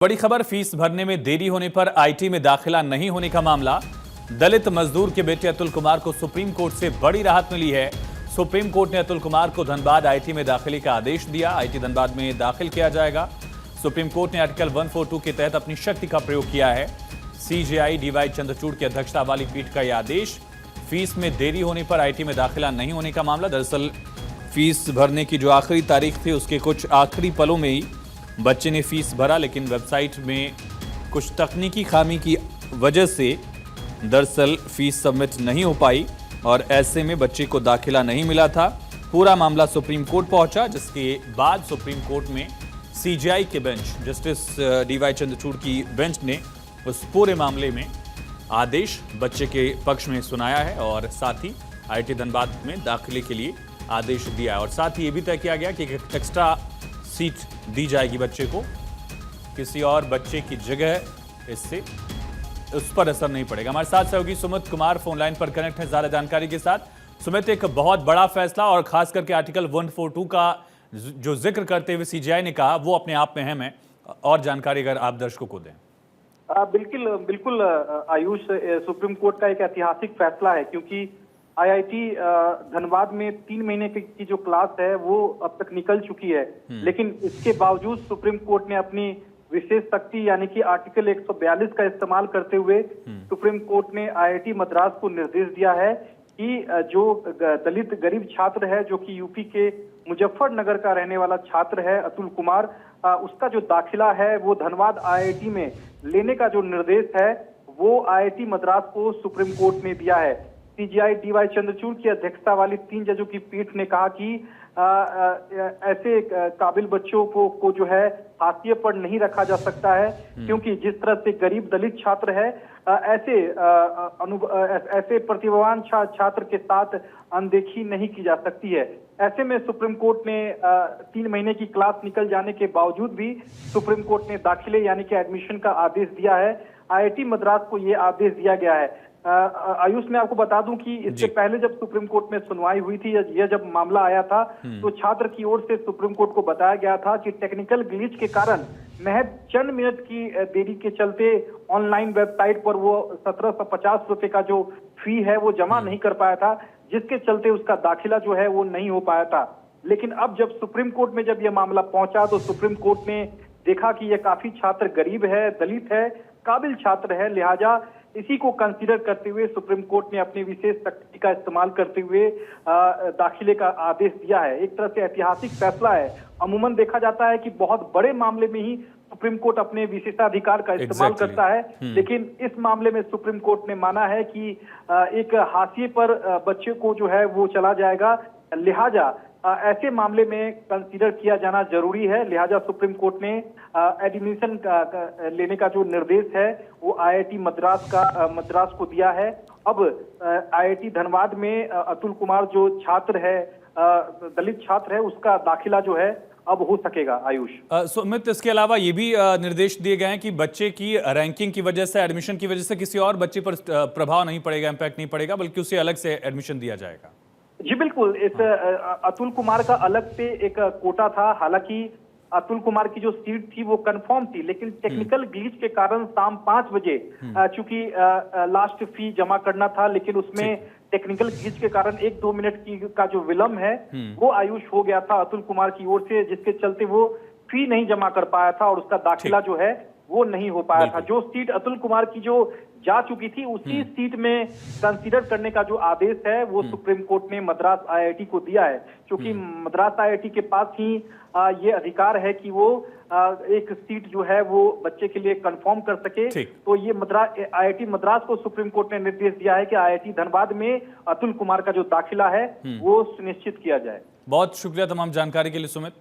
बड़ी खबर, फीस भरने में देरी होने पर आईटी में दाखिला नहीं होने का मामला। दलित मजदूर के बेटे अतुल कुमार को सुप्रीम कोर्ट से बड़ी राहत मिली है। सुप्रीम कोर्ट ने अतुल कुमार को धनबाद आईटी में दाखिले का आदेश दिया। आईटी धनबाद में दाखिल किया जाएगा। सुप्रीम कोर्ट ने आर्टिकल 142 के तहत अपनी शक्ति का प्रयोग किया है। सीजेआई डीवाई चंद्रचूड़ की अध्यक्षता वाली पीठ का यह आदेश। फीस में देरी होने पर आईटी में दाखिला नहीं होने का मामला। दरअसल फीस भरने की जो आखिरी तारीख थी, उसके कुछ आखिरी पलों में ही बच्चे ने फीस भरा, लेकिन वेबसाइट में कुछ तकनीकी खामी की वजह से दरअसल फीस सबमिट नहीं हो पाई और ऐसे में बच्चे को दाखिला नहीं मिला था। पूरा मामला सुप्रीम कोर्ट पहुंचा, जिसके बाद सुप्रीम कोर्ट में सीजेआई के बेंच, जस्टिस डीवाई चंद्रचूड़ की बेंच ने उस पूरे मामले में आदेश बच्चे के पक्ष में सुनाया है और साथ ही आईटी धनबाद में दाखिले के लिए आदेश दिया है। और साथ ही ये भी तय किया गया कि एक एक्स्ट्रा सीट दी जाएगी बच्चे को, किसी और बच्चे की जगह इससे उस पर असर नहीं पड़ेगा। हमारे साथ सहयोगी सुमित कुमार फोन लाइन पर कनेक्ट है ज्यादा जानकारी के साथ। सुमित, एक बहुत बड़ा फैसला और खास करके आर्टिकल 142 का जो जिक्र करते हुए सीजेआई ने कहा, वो अपने आप में अहम है। और जानकारी अगर आप दर्शकों को दें। बिल्कुल आयुष, सुप्रीम कोर्ट का एक ऐतिहासिक फैसला है, क्योंकि आईआईटी धनबाद में 3 महीने की जो क्लास है वो अब तक निकल चुकी है, लेकिन इसके बावजूद सुप्रीम कोर्ट ने अपनी विशेष शक्ति यानी कि आर्टिकल 142 का इस्तेमाल करते हुए सुप्रीम कोर्ट ने आईआईटी मद्रास को निर्देश दिया है कि जो दलित गरीब छात्र है, जो कि यूपी के मुजफ्फरनगर का रहने वाला छात्र है अतुल कुमार, उसका जो दाखिला है वो धनबाद आईआईटी में लेने का जो निर्देश है वो आईआईटी मद्रास को सुप्रीम कोर्ट ने दिया है। सीजेआई डीवाई चंद्रचूड़ की अध्यक्षता वाली 3 जजों की पीठ ने कहा कि ऐसे काबिल बच्चों को जो है हाशिए पर नहीं रखा जा सकता है, क्योंकि जिस तरह से गरीब दलित छात्र है, ऐसे प्रतिभावान छात्र के साथ अनदेखी नहीं की जा सकती है। ऐसे में सुप्रीम कोर्ट ने 3 महीने की क्लास निकल जाने के बावजूद भी सुप्रीम कोर्ट ने दाखिले यानी कि एडमिशन का आदेश दिया है। आईआईटी मद्रास को ये आदेश दिया गया है। आयुष, मैं आपको बता दूं कि इससे पहले जब सुप्रीम कोर्ट में सुनवाई हुई थी, यह जब मामला आया था, तो छात्र की ओर से सुप्रीम कोर्ट को बताया गया था कि टेक्निकल ग्लिच के कारण महज चंद मिनट की देरी के चलते ऑनलाइन वेबसाइट पर वो 1750 रुपए का जो फी है वो जमा नहीं कर पाया था, जिसके चलते उसका दाखिला जो है वो नहीं हो पाया था। लेकिन अब जब सुप्रीम कोर्ट में जब यह मामला पहुंचा, तो सुप्रीम कोर्ट ने देखा कि यह काफी छात्र गरीब है, दलित है, काबिल छात्र है, लिहाजा इसी को कंसीडर करते हुए सुप्रीम कोर्ट ने अपनी विशेष शक्ति का इस्तेमाल करते हुए दाखिले का आदेश दिया है। एक तरह से ऐतिहासिक फैसला है। अमूमन देखा जाता है कि बहुत बड़े मामले में ही सुप्रीम कोर्ट अपने विशेषाधिकार का इस्तेमाल करता है, लेकिन इस मामले में सुप्रीम कोर्ट ने माना है कि एक हाशिए पर बच्चे को जो है वो चला जाएगा, लिहाजा ऐसे मामले में कंसीडर किया जाना जरूरी है। लिहाजा सुप्रीम कोर्ट ने एडमिशन लेने का जो निर्देश है वो आईआईटी मद्रास को दिया है। अब आईआईटी धनबाद में अतुल कुमार जो छात्र है, दलित छात्र है, उसका दाखिला जो है अब हो सकेगा। आयुष, सुमित, इसके अलावा ये भी निर्देश दिए गए हैं कि बच्चे की रैंकिंग की वजह से, एडमिशन की वजह से किसी और बच्चे पर प्रभाव नहीं पड़ेगा, इम्पैक्ट नहीं पड़ेगा, बल्कि उसे अलग से एडमिशन दिया जाएगा। जी बिल्कुल, इस अतुल कुमार का अलग से एक कोटा था। हालांकि अतुल कुमार की जो सीट थी वो कंफर्म थी, लेकिन टेक्निकल ग्लिच के कारण शाम 5 बजे चूंकि लास्ट फी जमा करना था, लेकिन उसमें टेक्निकल ग्लिच के कारण 1-2 मिनट का जो विलंब है वो आयुष हो गया था अतुल कुमार की ओर से, जिसके चलते वो फी नहीं जमा कर पाया था और उसका दाखिला जो है वो नहीं हो पाया था। जो सीट अतुल कुमार की जो जा चुकी थी, उसी सीट में कंसीडर करने का जो आदेश है वो सुप्रीम कोर्ट ने मद्रास आईआईटी को दिया है, क्योंकि मद्रास आईआईटी के पास ही ये अधिकार है कि वो एक सीट जो है वो बच्चे के लिए कंफर्म कर सके। तो ये आईआईटी मद्रास को सुप्रीम कोर्ट ने निर्देश दिया है कि आईआईटी धनबाद में अतुल कुमार का जो दाखिला है वो सुनिश्चित किया जाए। बहुत शुक्रिया तमाम जानकारी के लिए सुमित।